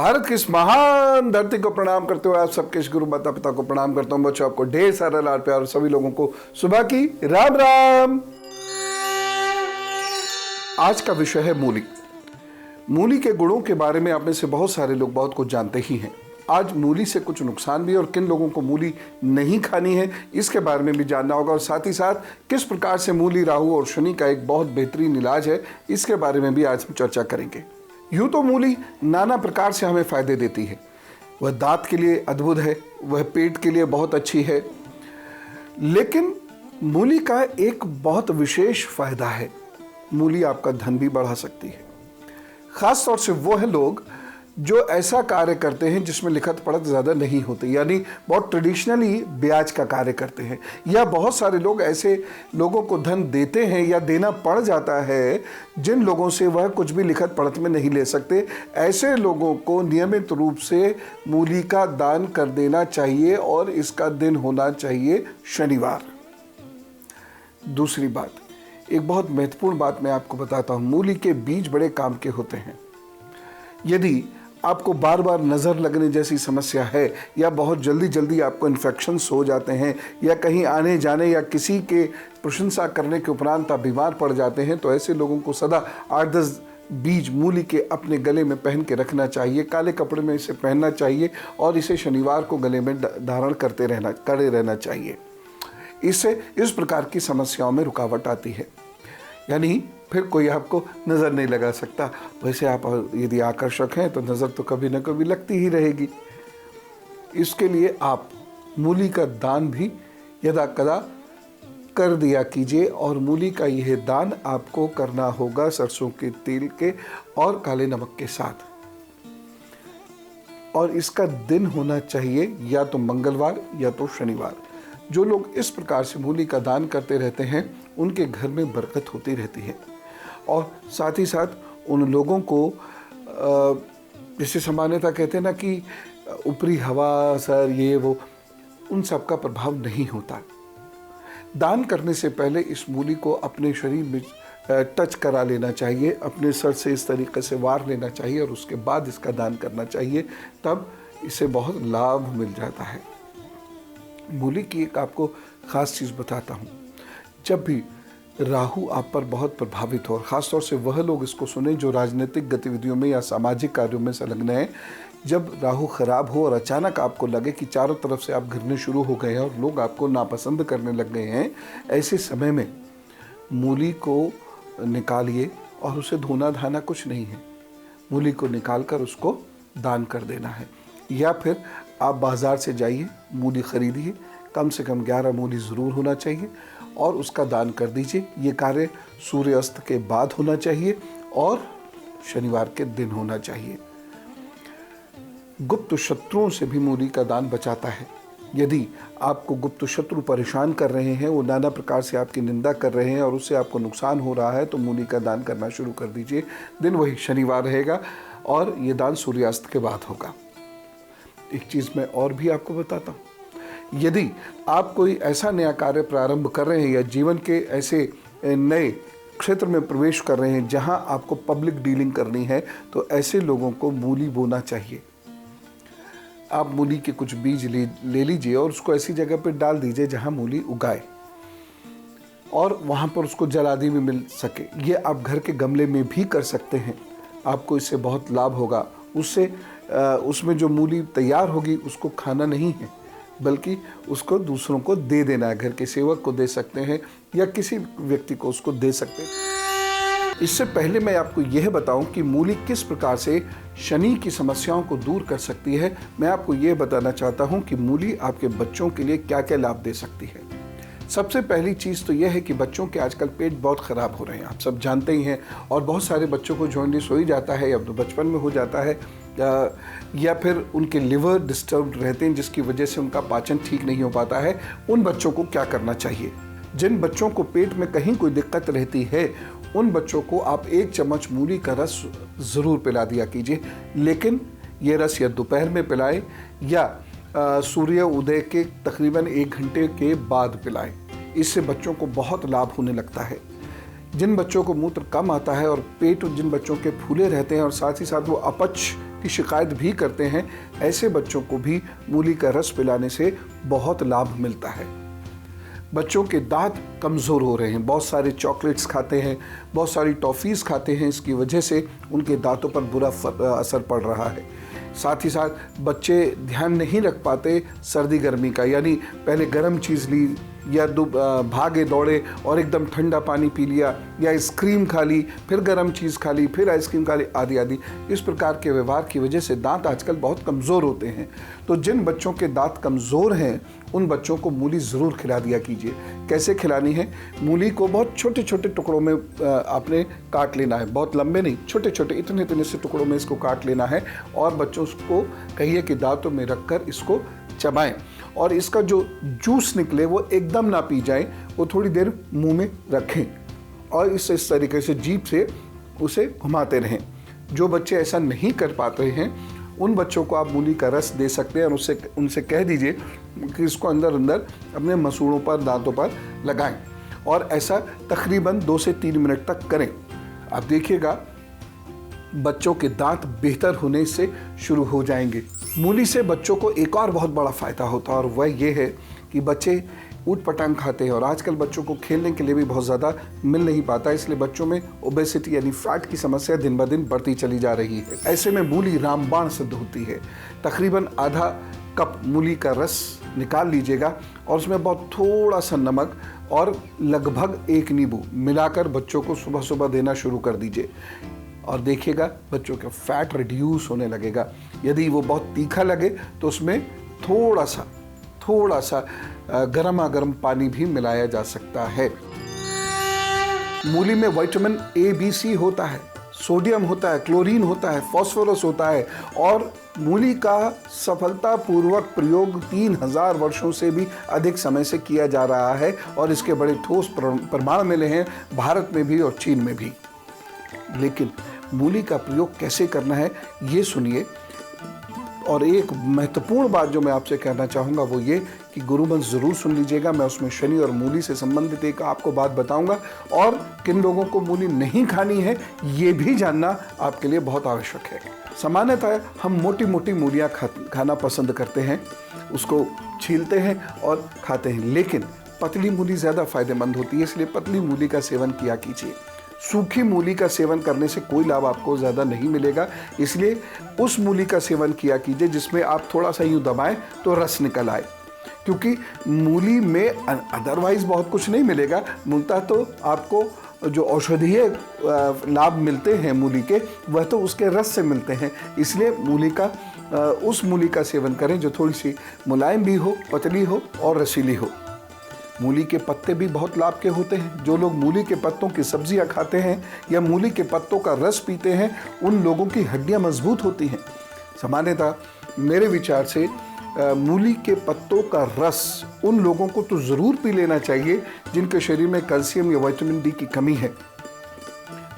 भारत की इस महान धरती को प्रणाम करते हुए आप सबके गुरु माता पिता को प्रणाम करता हूं। बच्चों, आपको ढेर सारा लाड प्यार और सभी लोगों को सुबह की राम राम। आज का विषय है मूली। मूली के गुणों के बारे में आप में से बहुत सारे लोग बहुत कुछ जानते ही हैं। आज मूली से कुछ नुकसान भी और किन लोगों को मूली नहीं खानी है इसके बारे में भी जानना होगा, और साथ ही साथ किस प्रकार से मूली, राहु और शनि का एक बहुत बेहतरीन इलाज है इसके बारे में भी आज हम चर्चा करेंगे। यूं तो मूली नाना प्रकार से हमें फायदे देती है। वह दांत के लिए अद्भुत है, वह पेट के लिए बहुत अच्छी है, लेकिन मूली का एक बहुत विशेष फायदा है। मूली आपका धन भी बढ़ा सकती है। खास तौर से वो है लोग जो ऐसा कार्य करते हैं जिसमें लिखत पढ़त ज़्यादा नहीं होती, यानी बहुत ट्रेडिशनली ब्याज का कार्य करते हैं, या बहुत सारे लोग ऐसे लोगों को धन देते हैं या देना पड़ जाता है जिन लोगों से वह कुछ भी लिखत पढ़त में नहीं ले सकते। ऐसे लोगों को नियमित रूप से मूली का दान कर देना चाहिए और इसका दिन होना चाहिए शनिवार। दूसरी बात, एक बहुत महत्वपूर्ण बात मैं आपको बताता हूँ। मूली के बीज बड़े काम के होते हैं। यदि आपको बार बार नज़र लगने जैसी समस्या है, या बहुत जल्दी जल्दी आपको इन्फेक्शंस हो जाते हैं, या कहीं आने जाने या किसी के प्रशंसा करने के उपरांत आप बीमार पड़ जाते हैं, तो ऐसे लोगों को सदा 8-10 बीज मूली के अपने गले में पहन के रखना चाहिए। काले कपड़े में इसे पहनना चाहिए और इसे शनिवार को गले में धारण करे रहना चाहिए। इससे इस प्रकार की समस्याओं में रुकावट आती है, यानी फिर कोई आपको नज़र नहीं लगा सकता। वैसे आप यदि आकर्षक हैं तो नज़र तो कभी ना कभी लगती ही रहेगी। इसके लिए आप मूली का दान भी यदा कदा कर दिया कीजिए, और मूली का यह दान आपको करना होगा सरसों के तेल के और काले नमक के साथ। और इसका दिन होना चाहिए या तो मंगलवार या तो शनिवार। जो लोग इस प्रकार से मूली का दान करते रहते हैं उनके घर में बरकत होती रहती है। और साथ ही साथ उन लोगों को जैसे सामान्यतः कहते हैं ना कि ऊपरी हवा, सर, ये वो, उन सब का प्रभाव नहीं होता। दान करने से पहले इस मूली को अपने शरीर में टच करा लेना चाहिए, अपने सर से इस तरीके से वार लेना चाहिए और उसके बाद इसका दान करना चाहिए, तब इसे बहुत लाभ मिल जाता है। मूली की एक आपको ख़ास चीज़ बताता हूँ। जब भी राहु आप पर बहुत प्रभावित हो, और ख़ासतौर से वह लोग इसको सुने जो राजनीतिक गतिविधियों में या सामाजिक कार्यों में संलग्न हैं, जब राहु खराब हो और अचानक आपको लगे कि चारों तरफ से आप घिरने शुरू हो गए हैं और लोग आपको नापसंद करने लग गए हैं, ऐसे समय में मूली को निकालिए, और उसे धोना धाना कुछ नहीं है। मूली को निकाल कर उसको दान कर देना है, या फिर आप बाज़ार से जाइए, मूली ख़रीदिए, कम से कम 11 मूली ज़रूर होना चाहिए और उसका दान कर दीजिए। ये कार्य सूर्यास्त के बाद होना चाहिए और शनिवार के दिन होना चाहिए। गुप्त शत्रुओं से भी मूली का दान बचाता है। यदि आपको गुप्त शत्रु परेशान कर रहे हैं, वो नाना प्रकार से आपकी निंदा कर रहे हैं और उससे आपको नुकसान हो रहा है, तो मूली का दान करना शुरू कर दीजिए। दिन वही शनिवार रहेगा और ये दान सूर्यास्त के बाद होगा। एक चीज़ मैं और भी आपको बताता हूँ। यदि आप कोई ऐसा नया कार्य प्रारंभ कर रहे हैं या जीवन के ऐसे नए क्षेत्र में प्रवेश कर रहे हैं जहां आपको पब्लिक डीलिंग करनी है, तो ऐसे लोगों को मूली बोना चाहिए। आप मूली के कुछ बीज ले लीजिए और उसको ऐसी जगह पर डाल दीजिए जहां मूली उगाए, और वहां पर उसको जल आदि में मिल सके। ये आप घर के गमले में भी कर सकते हैं। आपको इससे बहुत लाभ होगा। उसमें जो मूली तैयार होगी उसको खाना नहीं है, बल्कि उसको दूसरों को दे देना है। घर के सेवक को दे सकते हैं या किसी व्यक्ति को उसको दे सकते हैं। इससे पहले मैं आपको यह बताऊं कि मूली किस प्रकार से शनि की समस्याओं को दूर कर सकती है, मैं आपको यह बताना चाहता हूं कि मूली आपके बच्चों के लिए क्या क्या लाभ दे सकती है। सबसे पहली चीज़ तो यह है कि बच्चों के आजकल पेट बहुत ख़राब हो रहे हैं, आप सब जानते ही हैं, और बहुत सारे बच्चों को जॉन्डिस हो ही जाता है, या तो बचपन में हो जाता है, या फिर उनके लिवर डिस्टर्ब रहते हैं जिसकी वजह से उनका पाचन ठीक नहीं हो पाता है। उन बच्चों को क्या करना चाहिए? जिन बच्चों को पेट में कहीं कोई दिक्कत रहती है, उन बच्चों को आप 1 चम्मच मूली का रस ज़रूर पिला दिया कीजिए, लेकिन ये रस या दोपहर में पिलाएं या सूर्य उदय के तकरीबन 1 घंटे के बाद पिलाएं। इससे बच्चों को बहुत लाभ होने लगता है। जिन बच्चों को मूत्र कम आता है और पेट जिन बच्चों के फूले रहते हैं और साथ ही साथ वो अपच की शिकायत भी करते हैं, ऐसे बच्चों को भी मूली का रस पिलाने से बहुत लाभ मिलता है। बच्चों के दांत कमज़ोर हो रहे हैं, बहुत सारे चॉकलेट्स खाते हैं, बहुत सारी टॉफ़ीज़ खाते हैं, इसकी वजह से उनके दांतों पर बुरा असर पड़ रहा है। साथ ही साथ बच्चे ध्यान नहीं रख पाते सर्दी गर्मी का, यानी पहले गर्म चीज़ ली या भागे दौड़े और एकदम ठंडा पानी पी लिया, या आइसक्रीम खा ली, फिर गर्म चीज़ खा ली, फिर आइसक्रीम खा ली, आदि आदि। इस प्रकार के व्यवहार की वजह से दांत आजकल बहुत कमज़ोर होते हैं। तो जिन बच्चों के दांत कमज़ोर हैं उन बच्चों को मूली ज़रूर खिला दिया कीजिए। कैसे खिलानी है? मूली को बहुत छोटे छोटे टुकड़ों में आपने काट लेना है, बहुत लंबे नहीं, छोटे छोटे इतने इतने से टुकड़ों में इसको काट लेना है और बच्चों को कहिए कि दांतों में रखकर इसको चबाएं और इसका जो जूस निकले वो एकदम ना पी जाए, वो थोड़ी देर मुंह में रखें और इस तरीके से जीभ से उसे घुमाते रहें। जो बच्चे ऐसा नहीं कर पाते हैं उन बच्चों को आप मूली का रस दे सकते हैं और उनसे कह दीजिए कि इसको अंदर अंदर अपने मसूड़ों पर, दांतों पर लगाएं और ऐसा तकरीबन 2 से 3 मिनट तक करें। आप देखिएगा बच्चों के दांत बेहतर होने से शुरू हो जाएंगे। मूली से बच्चों को एक और बहुत बड़ा फ़ायदा होता है और वह ये है कि बच्चे ऊट पटांग खाते हैं और आजकल बच्चों को खेलने के लिए भी बहुत ज़्यादा मिल नहीं पाता, इसलिए बच्चों में ओबेसिटी यानी फैट की समस्या दिन ब दिन बढ़ती चली जा रही है। ऐसे में मूली रामबाण सिद्ध होती है। तकरीबन आधा कप मूली का रस निकाल लीजिएगा और उसमें बहुत थोड़ा सा नमक और लगभग 1 नींबू मिलाकर बच्चों को सुबह सुबह देना शुरू कर दीजिए और देखिएगा बच्चों का फैट रिड्यूस होने लगेगा। यदि वो बहुत तीखा लगे तो उसमें थोड़ा सा गर्मा गर्म पानी भी मिलाया जा सकता है। मूली में विटामिन ए, बी, सी होता है, सोडियम होता है, क्लोरीन होता है, फास्फोरस होता है और मूली का सफलतापूर्वक प्रयोग 3000 वर्षों से भी अधिक समय से किया जा रहा है और इसके बड़े ठोस प्रमाण मिले हैं भारत में भी और चीन में भी। लेकिन मूली का प्रयोग कैसे करना है ये सुनिए। और एक महत्वपूर्ण बात जो मैं आपसे कहना चाहूँगा वो ये कि गुरुमंत्र ज़रूर सुन लीजिएगा। मैं उसमें शनि और मूली से संबंधित एक आपको बात बताऊँगा और किन लोगों को मूली नहीं खानी है ये भी जानना आपके लिए बहुत आवश्यक है। सामान्यतः हम मोटी मोटी मूलियाँ खाना पसंद करते हैं, उसको छीलते हैं और खाते हैं, लेकिन पतली मूली ज़्यादा फायदेमंद होती है, इसलिए पतली मूली का सेवन किया कीजिए। सूखी मूली का सेवन करने से कोई लाभ आपको ज़्यादा नहीं मिलेगा, इसलिए उस मूली का सेवन किया कीजिए जिसमें आप थोड़ा सा यूँ दबाएं तो रस निकल आए, क्योंकि मूली में अदरवाइज़ बहुत कुछ नहीं मिलेगा, मूलतः तो आपको जो औषधीय लाभ मिलते हैं मूली के वह तो उसके रस से मिलते हैं। इसलिए उस मूली का सेवन करें जो थोड़ी सी मुलायम भी हो, पतली हो और रसीली हो। मूली के पत्ते भी बहुत लाभ के होते हैं। जो लोग मूली के पत्तों की सब्जियां खाते हैं या मूली के पत्तों का रस पीते हैं उन लोगों की हड्डियां मजबूत होती हैं। सामान्यतः मेरे विचार से मूली के पत्तों का रस उन लोगों को तो ज़रूर पी लेना चाहिए जिनके शरीर में कैल्शियम या विटामिन डी की कमी है।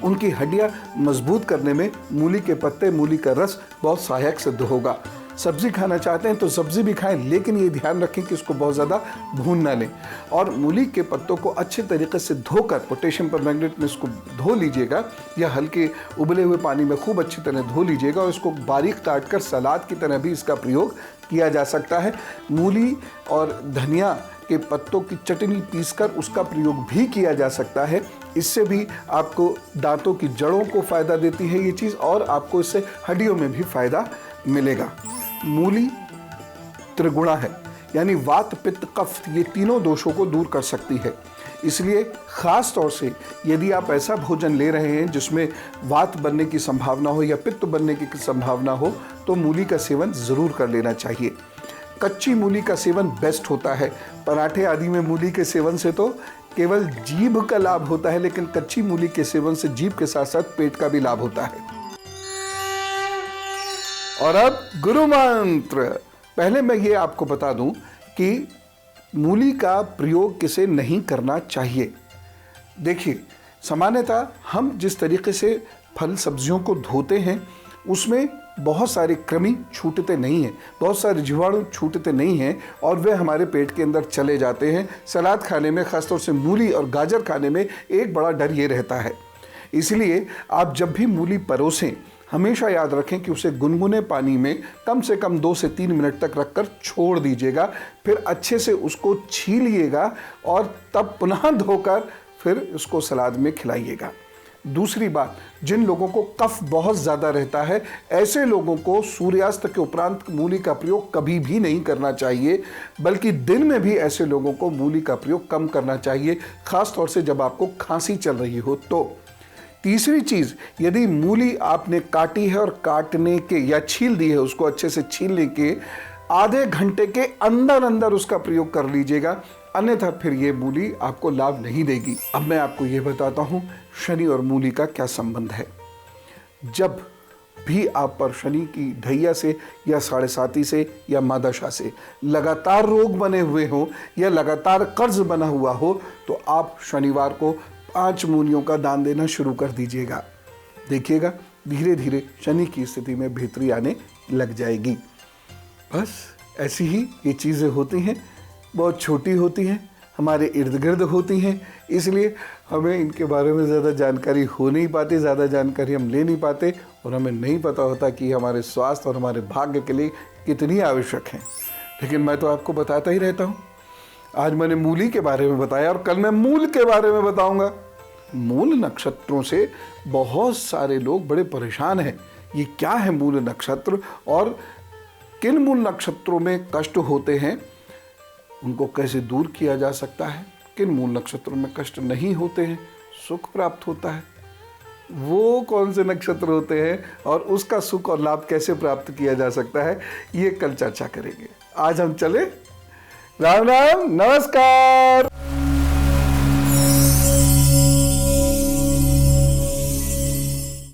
उनकी हड्डियां मजबूत करने में मूली के पत्ते, मूली का रस बहुत सहायक सिद्ध होगा। सब्ज़ी खाना चाहते हैं तो सब्ज़ी भी खाएं, लेकिन ये ध्यान रखें कि इसको बहुत ज़्यादा भून ना लें। और मूली के पत्तों को अच्छे तरीके से धोकर पोटेशियम परमैंगनेट में इसको धो लीजिएगा या हल्के उबले हुए पानी में खूब अच्छी तरह धो लीजिएगा और इसको बारीक काट कर सलाद की तरह भी इसका प्रयोग किया जा सकता है। मूली और धनिया के पत्तों की चटनी पीसकर उसका प्रयोग भी किया जा सकता है। इससे भी आपको दांतों की जड़ों को फ़ायदा देती है ये चीज़ और आपको इससे हड्डियों में भी फ़ायदा मिलेगा। मूली त्रिगुणा है, यानी वात, पित्त, कफ ये तीनों दोषों को दूर कर सकती है। इसलिए ख़ास तौर से यदि आप ऐसा भोजन ले रहे हैं जिसमें वात बनने की संभावना हो या पित्त बनने की संभावना हो तो मूली का सेवन ज़रूर कर लेना चाहिए। कच्ची मूली का सेवन बेस्ट होता है। पराठे आदि में मूली के सेवन से तो केवल जीभ का लाभ होता है, लेकिन कच्ची मूली के सेवन से जीभ के साथ साथ पेट का भी लाभ होता है। और अब गुरु मंत्र। पहले मैं ये आपको बता दूं कि मूली का प्रयोग किसे नहीं करना चाहिए। देखिए, सामान्यतः हम जिस तरीके से फल सब्जियों को धोते हैं उसमें बहुत सारे कृमि छूटते नहीं हैं, बहुत सारे जीवाणु छूटते नहीं हैं और वे हमारे पेट के अंदर चले जाते हैं। सलाद खाने में, ख़ासतौर से मूली और गाजर खाने में एक बड़ा डर ये रहता है। इसलिए आप जब भी मूली परोसें हमेशा याद रखें कि उसे गुनगुने पानी में कम से कम 2 से 3 मिनट तक रखकर छोड़ दीजिएगा। फिर अच्छे से उसको छीलिएगा और तब पुनः धोकर फिर इसको सलाद में खिलाइएगा। दूसरी बात, जिन लोगों को कफ बहुत ज़्यादा रहता है, ऐसे लोगों को सूर्यास्त के उपरांत मूली का प्रयोग कभी भी नहीं करना चाहिए, बल्कि दिन में भी ऐसे लोगों को मूली का प्रयोग कम करना चाहिए, खास तौर से जब आपको खांसी चल रही हो तो। तीसरी चीज़, यदि मूली आपने काटी है और काटने के या छील दी है, उसको अच्छे से छीलने के आधे घंटे के अंदर अंदर उसका प्रयोग कर लीजिएगा, अन्यथा फिर ये मूली आपको लाभ नहीं देगी। अब मैं आपको ये बताता हूँ शनि और मूली का क्या संबंध है। जब भी आप पर शनि की ढैया से या 7.5 से या मादशा से लगातार रोग बने हुए हों या लगातार कर्ज बना हुआ हो, तो आप शनिवार को 5 मूलियों का दान देना शुरू कर दीजिएगा। देखिएगा धीरे धीरे शनि की स्थिति में बेहतरी आने लग जाएगी। बस ऐसी ही ये चीज़ें होती हैं, बहुत छोटी होती हैं, हमारे इर्द गिर्द होती हैं, इसलिए हमें इनके बारे में ज़्यादा जानकारी हो नहीं पाती, ज़्यादा जानकारी हम ले नहीं पाते और हमें नहीं पता होता कि हमारे स्वास्थ्य और हमारे भाग्य के लिए कितनी आवश्यक हैं। लेकिन मैं तो आपको बताता ही रहता हूँ। आज मैंने मूली के बारे में बताया और कल मैं मूल के बारे में बताऊँगा। मूल नक्षत्रों से बहुत सारे लोग बड़े परेशान हैं। ये क्या है मूल नक्षत्र और किन मूल नक्षत्रों में कष्ट होते हैं, उनको कैसे दूर किया जा सकता है, किन मूल नक्षत्रों में कष्ट नहीं होते हैं, सुख प्राप्त होता है, वो कौन से नक्षत्र होते हैं और उसका सुख और लाभ कैसे प्राप्त किया जा सकता है, ये कल चर्चा करेंगे। आज हम चले। राम राम, नमस्कार।